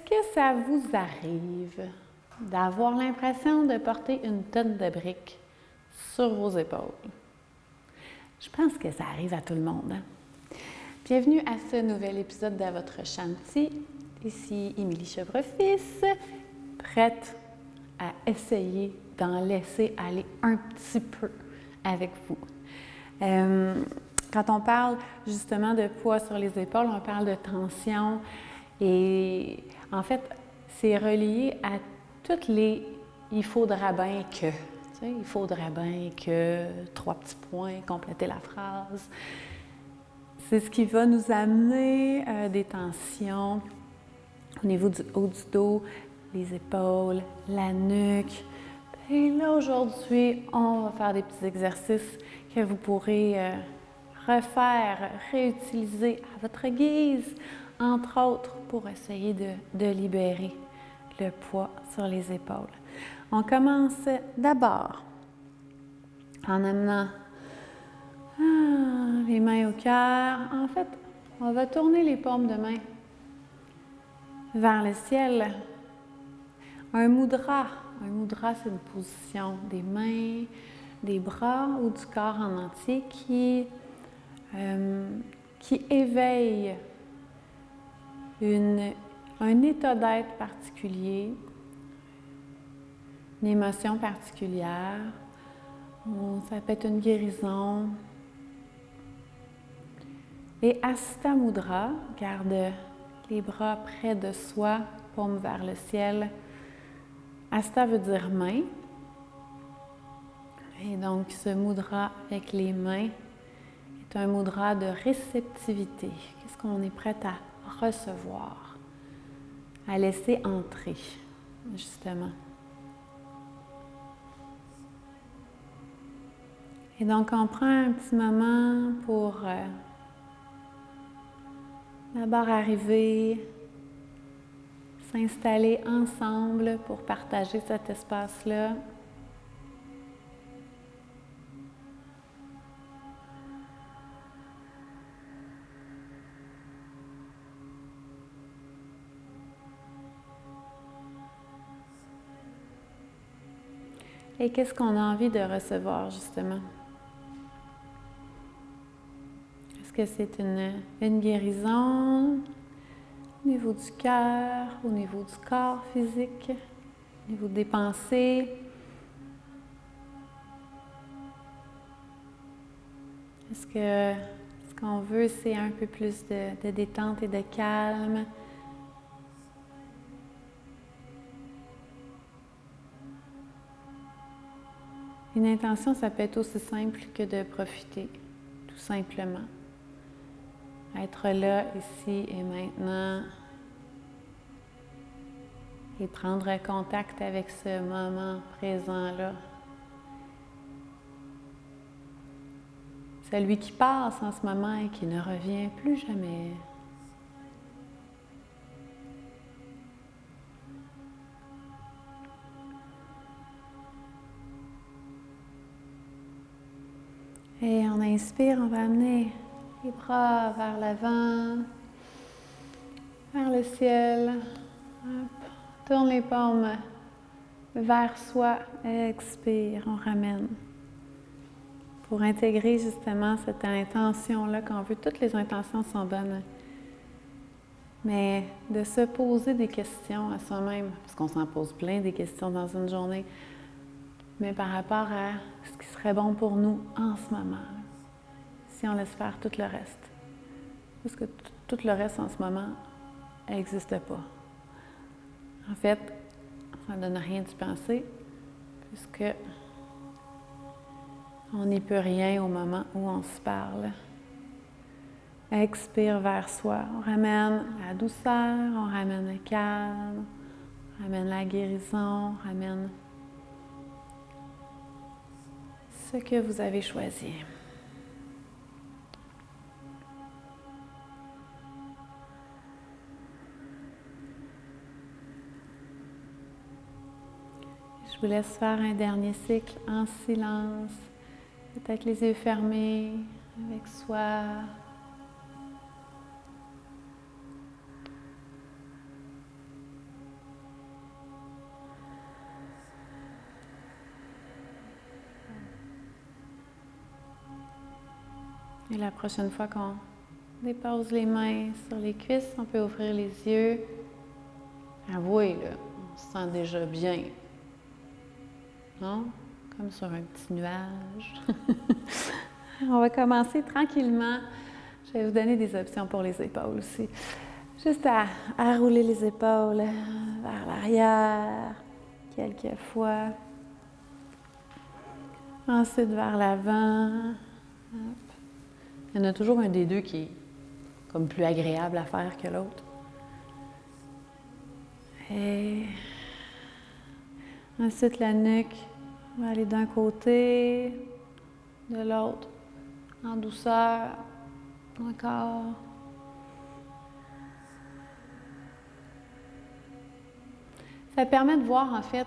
que ça vous arrive d'avoir l'impression de porter une tonne de briques sur vos épaules? Je pense que ça arrive à tout le monde. Bienvenue à ce nouvel épisode de votre Shanti. Ici Émilie Chevrefils, prête à essayer d'en laisser aller un petit peu avec vous. Quand on parle justement de poids sur les épaules, on parle de tension et en fait, c'est relié à toutes les « il faudra bien que ». Tu sais, il faudrait bien que, 3 petits points, compléter la phrase. C'est ce qui va nous amener des tensions au niveau du haut du dos, les épaules, la nuque. Et là, aujourd'hui, on va faire des petits exercices que vous pourrez refaire, réutiliser à votre guise, entre autres, pour essayer de libérer le poids sur les épaules. On commence d'abord en amenant les mains au cœur. En fait, on va tourner les paumes de main vers le ciel. Un mudra, c'est une position des mains, des bras ou du corps en entier qui éveille un état d'être particulier, une émotion particulière. Ça peut être une guérison. Et Hasta Mudra, garde les bras près de soi, paume vers le ciel. Hasta veut dire main. Et donc, ce mudra avec les mains est un mudra de réceptivité. Qu'est-ce qu'on est prêt à recevoir, à laisser entrer, justement. Et donc, on prend un petit moment pour d'abord arriver, s'installer ensemble pour partager cet espace-là. Et qu'est-ce qu'on a envie de recevoir, justement? Est-ce que c'est une guérison au niveau du cœur, au niveau du corps physique, au niveau des pensées? Est-ce que ce qu'on veut, c'est un peu plus de détente et de calme? Une intention, ça peut être aussi simple que de profiter, tout simplement. Être là, ici et maintenant, et prendre contact avec ce moment présent-là. Celui qui passe en ce moment et qui ne revient plus jamais. Et on inspire, on va amener les bras vers l'avant, vers le ciel. Hop. Tourne les paumes vers soi. Expire, on ramène. Pour intégrer justement cette intention-là, quand on veut, toutes les intentions sont bonnes. Mais de se poser des questions à soi-même, parce qu'on s'en pose plein des questions dans une journée, mais par rapport à ce qui serait bon pour nous en ce moment, si on laisse faire tout le reste. Parce que tout le reste en ce moment n'existe pas. En fait, ça ne donne rien d'y penser, puisque on n'y peut rien au moment où on se parle. Expire vers soi. On ramène la douceur, on ramène le calme, on ramène la guérison, on ramène ce que vous avez choisi. Je vous laisse faire un dernier cycle en silence, peut-être les yeux fermés, avec soi. Et la prochaine fois qu'on dépose les mains sur les cuisses, on peut ouvrir les yeux. Avouez, là, on se sent déjà bien. Non? Comme sur un petit nuage. On va commencer tranquillement. Je vais vous donner des options pour les épaules aussi. Juste à rouler les épaules vers l'arrière, quelques fois. Ensuite, vers l'avant. Il y en a toujours un des deux qui est comme plus agréable à faire que l'autre. Et ensuite, la nuque va aller d'un côté, de l'autre, en douceur, encore. Ça permet de voir en fait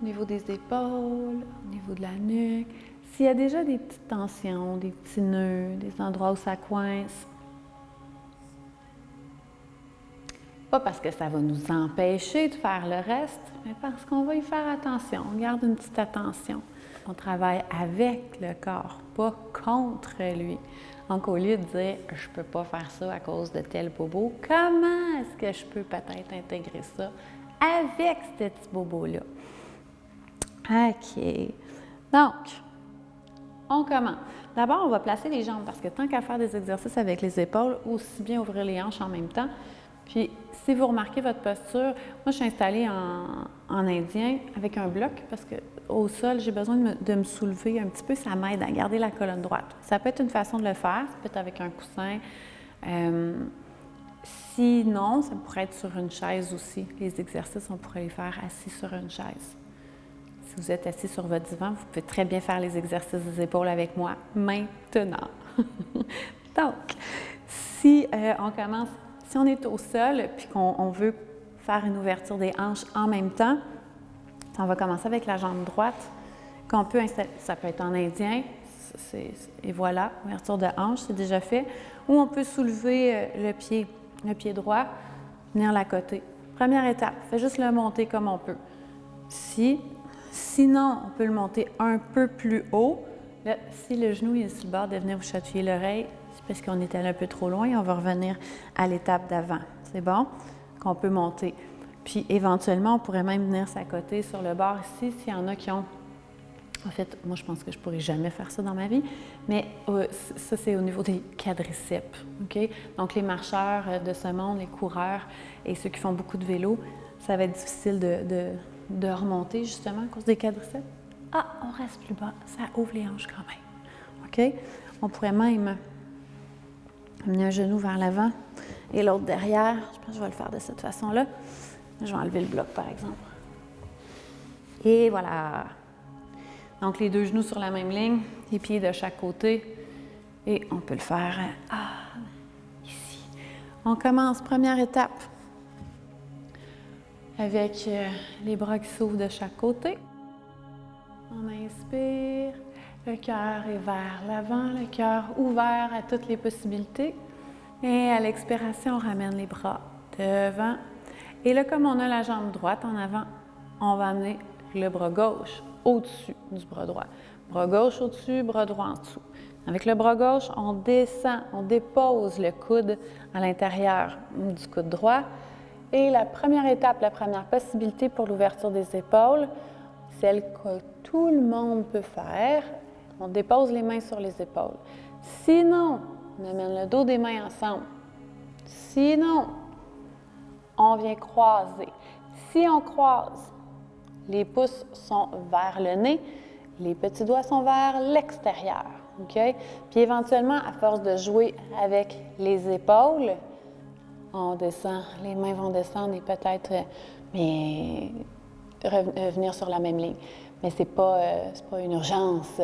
au niveau des épaules, au niveau de la nuque, s'il y a déjà des petites tensions, des petits nœuds, des endroits où ça coince. Pas parce que ça va nous empêcher de faire le reste, mais parce qu'on va y faire attention. On garde une petite attention. On travaille avec le corps, pas contre lui. Donc, au lieu de dire « je peux pas faire ça à cause de tel bobo », comment est-ce que je peux peut-être intégrer ça avec ce petit bobo-là? OK. Donc, on commence. D'abord, on va placer les jambes parce que tant qu'à faire des exercices avec les épaules, aussi bien ouvrir les hanches en même temps. Puis, si vous remarquez votre posture, moi, je suis installée en indien avec un bloc parce qu'au sol, j'ai besoin de me soulever un petit peu. Ça m'aide à garder la colonne droite. Ça peut être une façon de le faire. Ça peut être avec un coussin. Sinon, ça pourrait être sur une chaise aussi. Les exercices, on pourrait les faire assis sur une chaise. Si vous êtes assis sur votre divan, vous pouvez très bien faire les exercices des épaules avec moi maintenant. Donc, si on commence... Si on est au sol puis qu'on veut faire une ouverture des hanches en même temps, on va commencer avec la jambe droite qu'on peut installer. Ça peut être en indien, et voilà, ouverture de hanche, c'est déjà fait. Ou on peut soulever le pied droit, venir l'accoter. Première étape, fait juste le monter comme on peut. Sinon, on peut le monter un peu plus haut. Là, si le genou est sur le bord de venir vous chatouiller l'oreille, parce qu'on est allé un peu trop loin, on va revenir à l'étape d'avant. C'est bon? Qu'on peut monter. Puis éventuellement, on pourrait même venir s'accoter sur le bord ici, s'il y en a qui ont... En fait, moi, je pense que je ne pourrais jamais faire ça dans ma vie, mais ça, c'est au niveau des quadriceps. OK? Donc, les marcheurs de ce monde, les coureurs et ceux qui font beaucoup de vélo, ça va être difficile de remonter, justement, à cause des quadriceps. Ah, on reste plus bas. Ça ouvre les hanches quand même. OK? On pourrait même... amener un genou vers l'avant et l'autre derrière. Je pense que je vais le faire de cette façon-là. Je vais enlever le bloc, par exemple. Et voilà. Donc, les deux genoux sur la même ligne, les pieds de chaque côté. Et on peut le faire ici. On commence, première étape, avec les bras qui s'ouvrent de chaque côté. On inspire. Le cœur est vers l'avant, le cœur ouvert à toutes les possibilités. Et à l'expiration, on ramène les bras devant. Et là, comme on a la jambe droite en avant, on va amener le bras gauche au-dessus du bras droit. Bras gauche au-dessus, bras droit en dessous. Avec le bras gauche, on descend, on dépose le coude à l'intérieur du coude droit. Et la première étape, la première possibilité pour l'ouverture des épaules, celle que tout le monde peut faire, on dépose les mains sur les épaules. Sinon, on amène le dos des mains ensemble. Sinon, on vient croiser. Si on croise, les pouces sont vers le nez, les petits doigts sont vers l'extérieur. Okay? Puis éventuellement, à force de jouer avec les épaules, on descend, les mains vont descendre et peut-être revenir sur la même ligne. Mais ce n'est pas une urgence.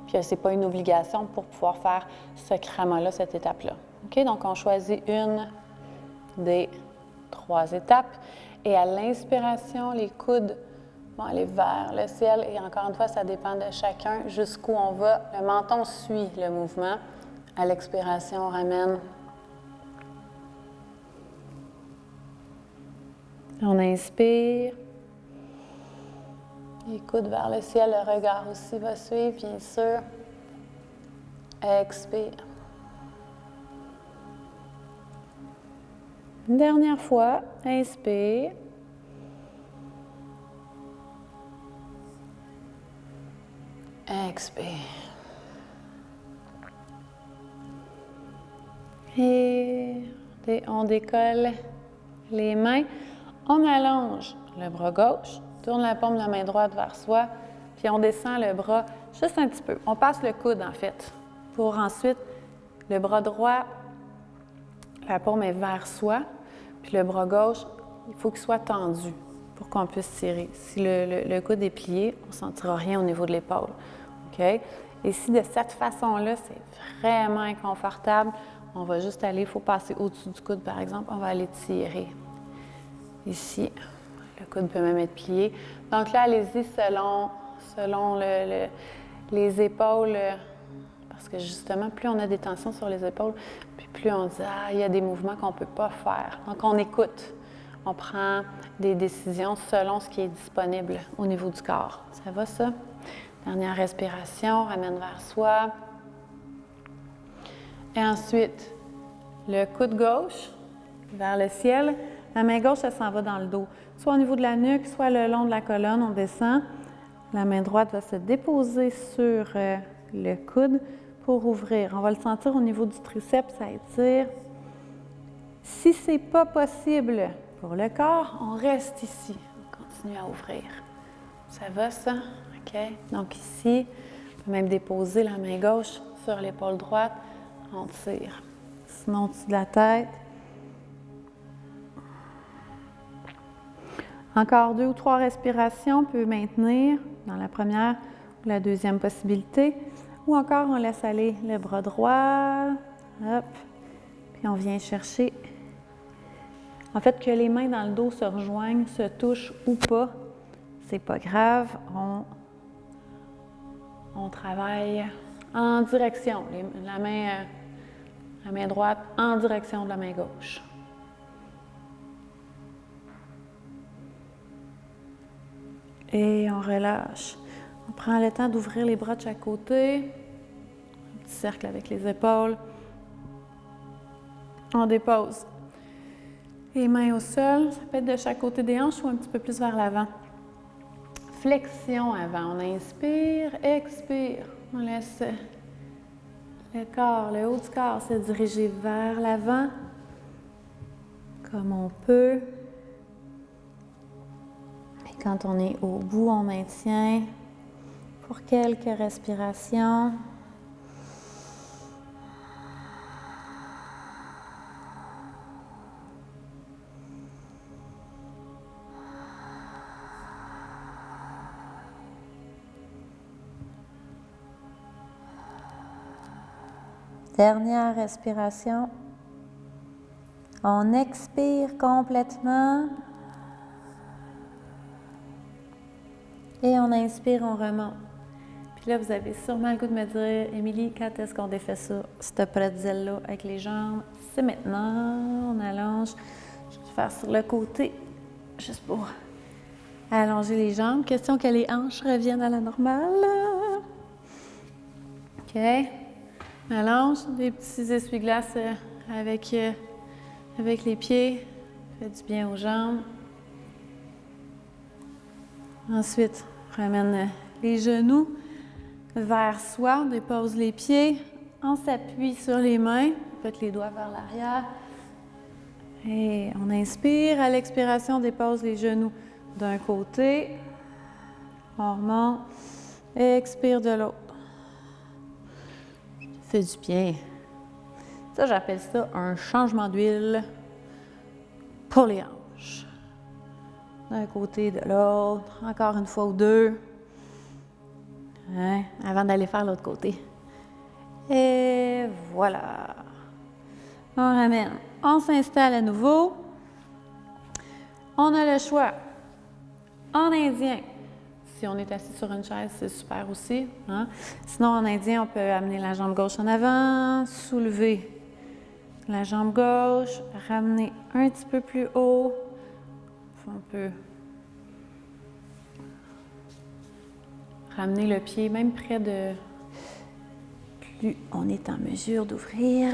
Puis ce n'est pas une obligation pour pouvoir faire ce cramas-là, cette étape-là. OK? Donc, on choisit une des 3 étapes. Et à l'inspiration, les coudes vont aller vers le ciel. Et encore une fois, ça dépend de chacun jusqu'où on va. Le menton suit le mouvement. À l'expiration, on ramène. On inspire. Les coudes vers le ciel, le regard aussi va suivre, bien sûr. Expire. Une dernière fois, inspire. Expire. Et on décolle les mains. On allonge le bras gauche, tourne la paume de la main droite vers soi, puis on descend le bras juste un petit peu. On passe le coude en fait, pour ensuite le bras droit, la paume est vers soi, puis le bras gauche, il faut qu'il soit tendu pour qu'on puisse tirer. Si le coude est plié, on ne sentira rien au niveau de l'épaule. OK? Et si de cette façon-là, c'est vraiment inconfortable, on va juste aller, il faut passer au-dessus du coude par exemple, on va aller tirer. Ici, le coude peut même être plié. Donc là, allez-y selon les épaules, parce que justement, plus on a des tensions sur les épaules, puis plus on dit « Ah, il y a des mouvements qu'on ne peut pas faire ». Donc on écoute, on prend des décisions selon ce qui est disponible au niveau du corps. Ça va ça? Dernière respiration, ramène vers soi. Et ensuite, le coude gauche vers le ciel. La main gauche, elle s'en va dans le dos. Soit au niveau de la nuque, soit le long de la colonne, on descend. La main droite va se déposer sur le coude pour ouvrir. On va le sentir au niveau du triceps, ça étire. Si ce n'est pas possible pour le corps, on reste ici. On continue à ouvrir. Ça va, ça? OK. Donc ici, on peut même déposer la main gauche sur l'épaule droite. On tire. Sinon, au-dessus de la tête. Encore 2 ou 3 respirations, on peut maintenir dans la première ou la deuxième possibilité. Ou encore, on laisse aller le bras droit. Hop. Puis on vient chercher. En fait, que les mains dans le dos se rejoignent, se touchent ou pas, c'est pas grave. On travaille en direction. La main droite en direction de la main gauche. Et on relâche. On prend le temps d'ouvrir les bras de chaque côté. Un petit cercle avec les épaules. On dépose. Les mains au sol. Ça peut être de chaque côté des hanches ou un petit peu plus vers l'avant. Flexion avant. On inspire, expire. On laisse le corps, le haut du corps se diriger vers l'avant comme on peut. Quand on est au bout, on maintient pour quelques respirations. Dernière respiration. On expire complètement. Et on inspire, on remonte. Puis là, vous avez sûrement le goût de me dire, Émilie, quand est-ce qu'on défait ça, ce pretzel-là avec les jambes? C'est maintenant. On allonge. Je vais faire sur le côté, juste pour allonger les jambes. Question que les hanches reviennent à la normale. OK. Allonge. Des petits essuie-glaces avec les pieds. Fait du bien aux jambes. Ensuite, on ramène les genoux vers soi, on dépose les pieds, on s'appuie sur les mains, on fait les doigts vers l'arrière. Et on inspire, à l'expiration, on dépose les genoux d'un côté, on remonte, et expire de l'autre. C'est du bien. Ça, j'appelle ça un changement d'huile pour les hanches. D'un côté, de l'autre, encore une fois ou deux, avant d'aller faire l'autre côté. Et voilà. On ramène, on s'installe à nouveau. On a le choix. En indien, si on est assis sur une chaise, c'est super aussi. Hein? Sinon, en indien, on peut amener la jambe gauche en avant, soulever la jambe gauche, ramener un petit peu plus haut. On peut ramener le pied même près de... Plus on est en mesure d'ouvrir.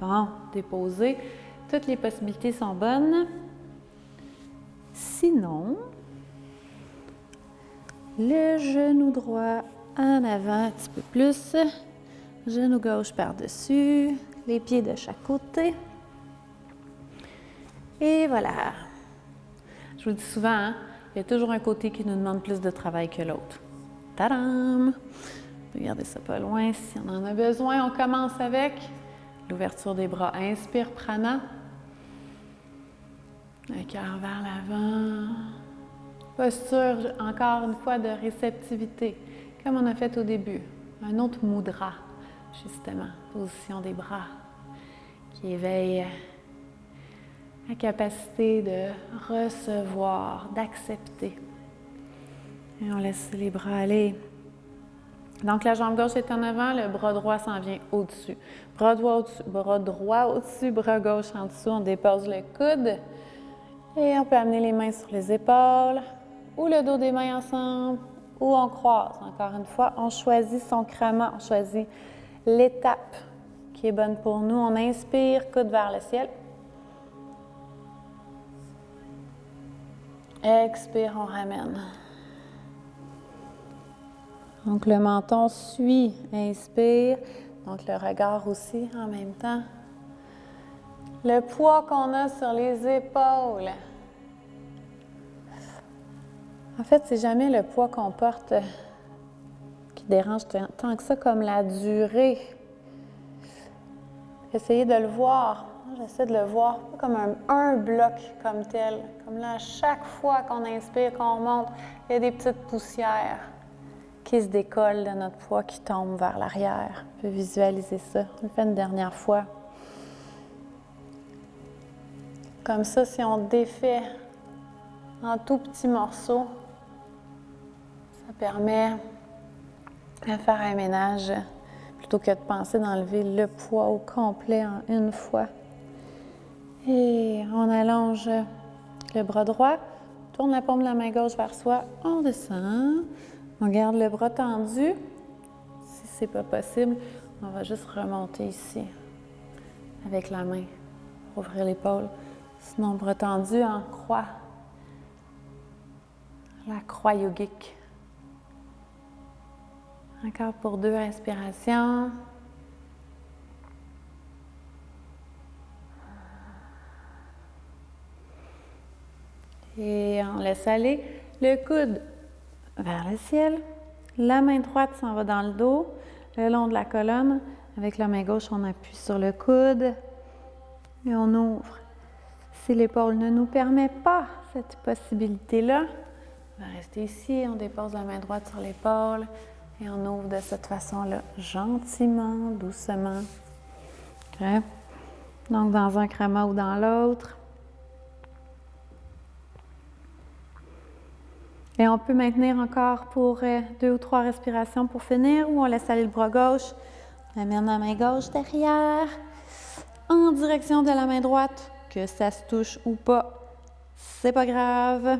Bon, déposer. toutes les possibilités sont bonnes. Sinon, le genou droit en avant un petit peu plus, genou gauche par-dessus, les pieds de chaque côté. Et voilà. Je vous le dis souvent, hein, il y a toujours un côté qui nous demande plus de travail que l'autre. Tadam! Regardez ça pas loin si on en a besoin. On commence avec l'ouverture des bras. Inspire, prana. Le cœur vers l'avant. Posture, encore une fois, de réceptivité, comme on a fait au début. Un autre mudra, justement. Position des bras qui éveille la capacité de recevoir, d'accepter. Et on laisse les bras aller. Donc, la jambe gauche est en avant, le bras droit s'en vient au-dessus. Bras droit au-dessus, bras gauche en dessous. On dépose le coude et on peut amener les mains sur les épaules ou le dos des mains ensemble ou on croise. Encore une fois, on choisit son krama, on choisit l'étape qui est bonne pour nous. On inspire, coude vers le ciel. Expire, on ramène. Donc, le menton suit, inspire. Donc, le regard aussi en même temps. Le poids qu'on a sur les épaules. En fait, c'est jamais le poids qu'on porte qui dérange tant que ça, comme la durée. Essayez de le voir. J'essaie de le voir pas comme un bloc comme tel. Comme là, à chaque fois qu'on inspire, qu'on monte, il y a des petites poussières qui se décollent de notre poids, qui tombent vers l'arrière. On peut visualiser ça. On le fait une dernière fois. Comme ça, si on défait en tout petits morceaux, ça permet de faire un ménage plutôt que de penser d'enlever le poids au complet en une fois. Et on allonge le bras droit, tourne la paume de la main gauche vers soi, on descend, on garde le bras tendu. Si c'est pas possible, on va juste remonter ici avec la main, ouvrir l'épaule. Sinon, bras tendu en croix, la croix yogique. Encore pour 2 respirations. Et on laisse aller le coude vers le ciel. La main droite s'en va dans le dos, le long de la colonne. Avec la main gauche, on appuie sur le coude et on ouvre. Si l'épaule ne nous permet pas cette possibilité-là, on va rester ici, on dépose la main droite sur l'épaule et on ouvre de cette façon-là, gentiment, doucement. Okay. Donc, dans un krama ou dans l'autre. Et on peut maintenir encore pour 2 ou 3 respirations pour finir, ou on laisse aller le bras gauche, on amène la main gauche derrière, en direction de la main droite, que ça se touche ou pas, c'est pas grave.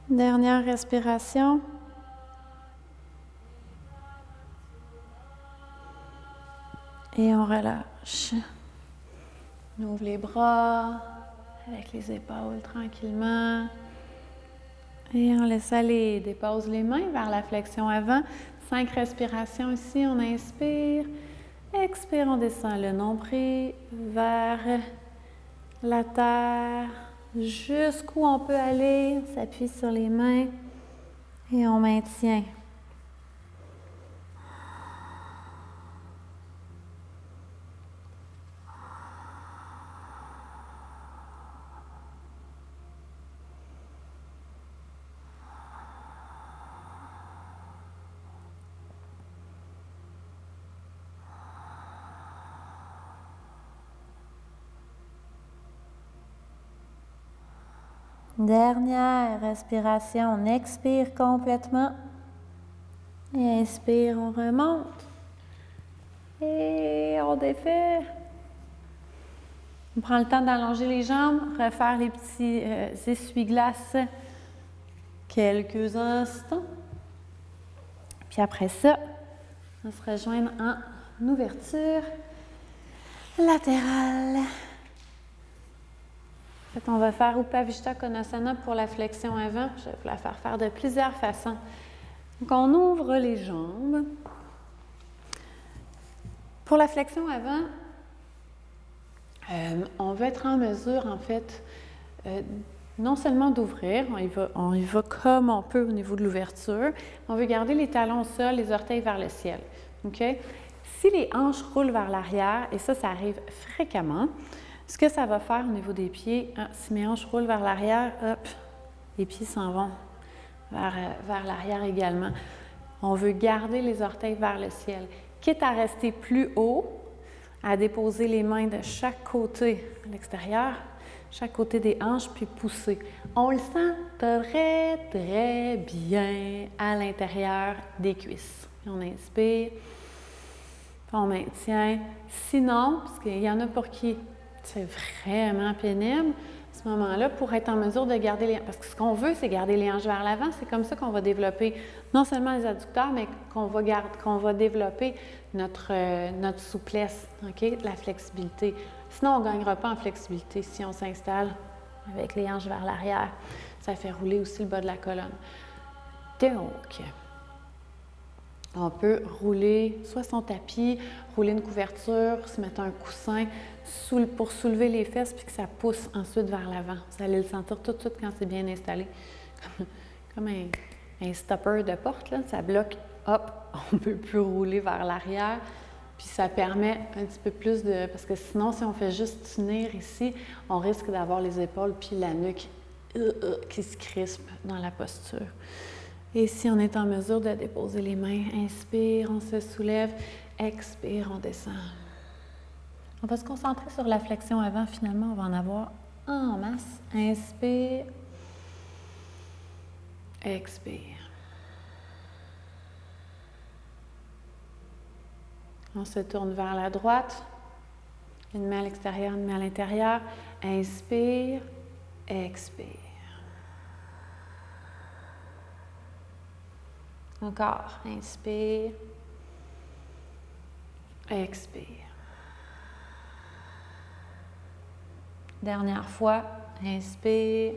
Dernière respiration. Et on relâche. On ouvre les bras avec les épaules tranquillement. Et on laisse aller. Dépose les mains vers la flexion avant. 5 respirations ici. On inspire. Expire, on descend le nombril vers la terre. Jusqu'où on peut aller. On s'appuie sur les mains et on maintient. Dernière respiration, on expire complètement. Et inspire, on remonte. Et on défait. On prend le temps d'allonger les jambes, refaire les petits essuie-glaces quelques instants. Puis après ça, On se rejoindre en ouverture latérale. En fait, on va faire Upavishta Konasana pour la flexion avant. Je vais vous la faire de plusieurs façons. Donc, on ouvre les jambes. Pour la flexion avant, on va être en mesure, en fait, non seulement d'ouvrir, on y va comme on peut au niveau de l'ouverture. On veut garder les talons au sol, les orteils vers le ciel. Okay? Si les hanches roulent vers l'arrière, et ça arrive fréquemment, ce que ça va faire au niveau des pieds, si mes hanches roulent vers l'arrière, hop, les pieds s'en vont vers l'arrière également. On veut garder les orteils vers le ciel. Quitte à rester plus haut, à déposer les mains de chaque côté à l'extérieur, chaque côté des hanches, puis pousser. On le sent très, très bien à l'intérieur des cuisses. On inspire, on maintient. Sinon, parce qu'il y en a pour qui c'est vraiment pénible, à ce moment-là, pour être en mesure de garder les... Parce que ce qu'on veut, c'est garder les hanches vers l'avant. C'est comme ça qu'on va développer non seulement les adducteurs, mais qu'on va développer notre souplesse, okay? La flexibilité. Sinon, on ne gagnera pas en flexibilité si on s'installe avec les hanches vers l'arrière. Ça fait rouler aussi le bas de la colonne. Donc, on peut rouler soit son tapis, rouler une couverture, se mettre un coussin pour soulever les fesses puis que ça pousse ensuite vers l'avant. Vous allez le sentir tout de suite quand c'est bien installé. Comme un stopper de porte, là. Ça bloque, hop, on ne peut plus rouler vers l'arrière. Puis ça permet un petit peu plus de... Parce que sinon, si on fait juste tenir ici, on risque d'avoir les épaules puis la nuque qui se crispe dans la posture. Et si on est en mesure de déposer les mains, inspire, on se soulève, expire, on descend. On va se concentrer sur la flexion avant, finalement, on va en avoir en masse. Inspire, expire. On se tourne vers la droite, une main à l'extérieur, une main à l'intérieur. Inspire, expire. Encore, inspire, expire. Dernière fois, inspire,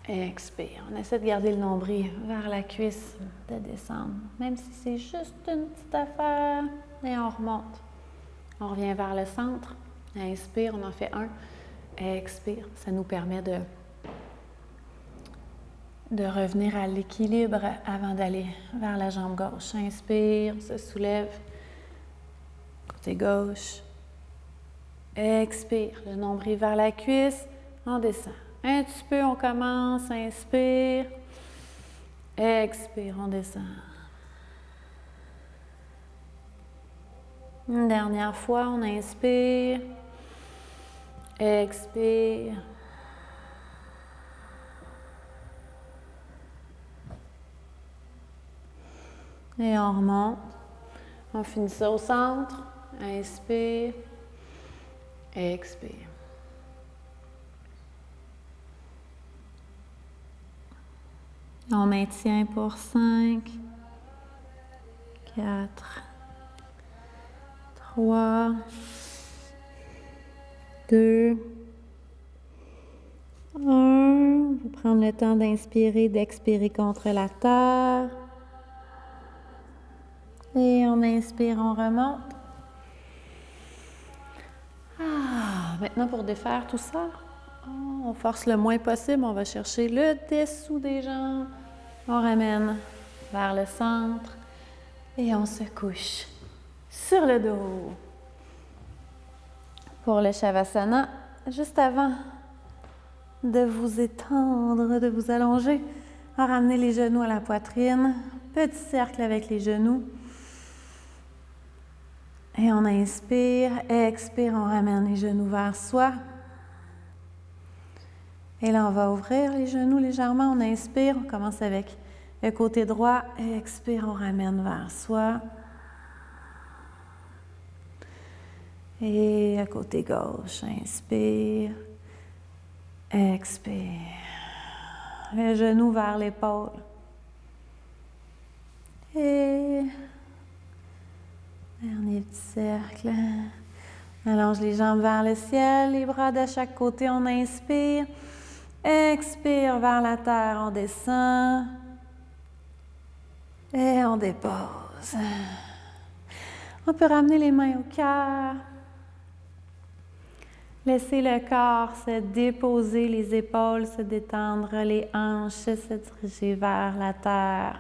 expire. On essaie de garder le nombril vers la cuisse, de descendre, même si c'est juste une petite affaire, et on remonte. On revient vers le centre, inspire, on en fait un, expire. Ça nous permet de revenir à l'équilibre avant d'aller vers la jambe gauche. Inspire, on se soulève, côté gauche. Expire, le nombril vers la cuisse, on descend. Un petit peu, on commence, inspire, expire, on descend. Une dernière fois, on inspire, expire. Et on remonte. On finit ça au centre. Inspire. Expire. On maintient pour 5, 4, 3, 2, 1. On va prendre le temps d'inspirer, d'expirer contre la terre. Et on inspire, on remonte. Maintenant, pour défaire tout ça, on force le moins possible. On va chercher le dessous des jambes. On ramène vers le centre et on se couche sur le dos. Pour le Shavasana, juste avant de vous étendre, de vous allonger, on ramène les genoux à la poitrine. Petit cercle avec les genoux. Et on inspire, expire, on ramène les genoux vers soi. Et là, on va ouvrir les genoux légèrement. On inspire, on commence avec le côté droit. Expire, on ramène vers soi. Et le côté gauche, inspire, expire. Le genou vers l'épaule. Et dernier petit cercle. Allonge les jambes vers le ciel, les bras de chaque côté, on inspire. Expire vers la terre, on descend. Et on dépose. On peut ramener les mains au cœur. Laissez le corps se déposer, les épaules se détendre, les hanches se diriger vers la terre.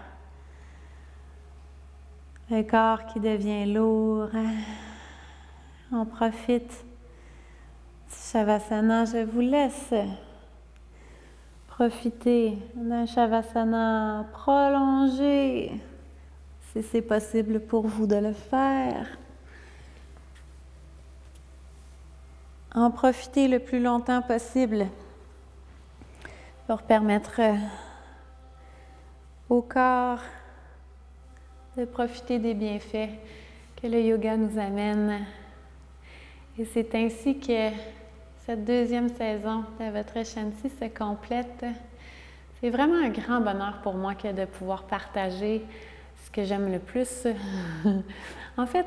Le corps qui devient lourd. On profite du Shavasana. Je vous laisse profiter d'un Shavasana prolongé, si c'est possible pour vous de le faire. En profiter le plus longtemps possible pour permettre au corps de profiter des bienfaits que le yoga nous amène. Et c'est ainsi que cette deuxième saison de votre Shanti se complète. C'est vraiment un grand bonheur pour moi que de pouvoir partager ce que j'aime le plus. En fait,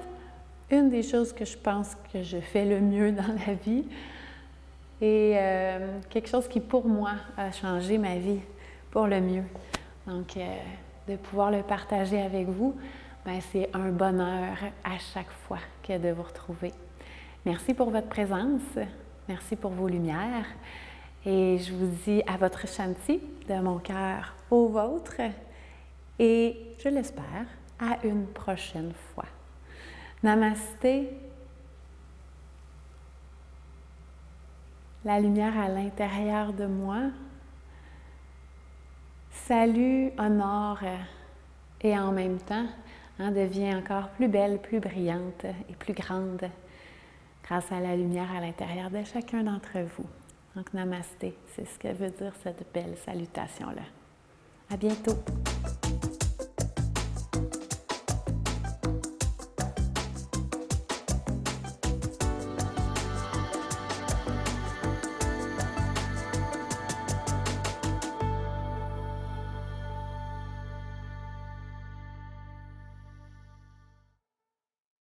une des choses que je pense que je fais le mieux dans la vie et quelque chose qui, pour moi, a changé ma vie pour le mieux. Donc, de pouvoir le partager avec vous, ben, c'est un bonheur à chaque fois que de vous retrouver. Merci pour votre présence, merci pour vos lumières et je vous dis à votre Shanti, de mon cœur au vôtre et, je l'espère, à une prochaine fois. Namasté. La lumière à l'intérieur de moi. Salut, honore et en même temps devient encore plus belle, plus brillante et plus grande grâce à la lumière à l'intérieur de chacun d'entre vous. Donc, namasté, c'est ce que veut dire cette belle salutation-là. À bientôt!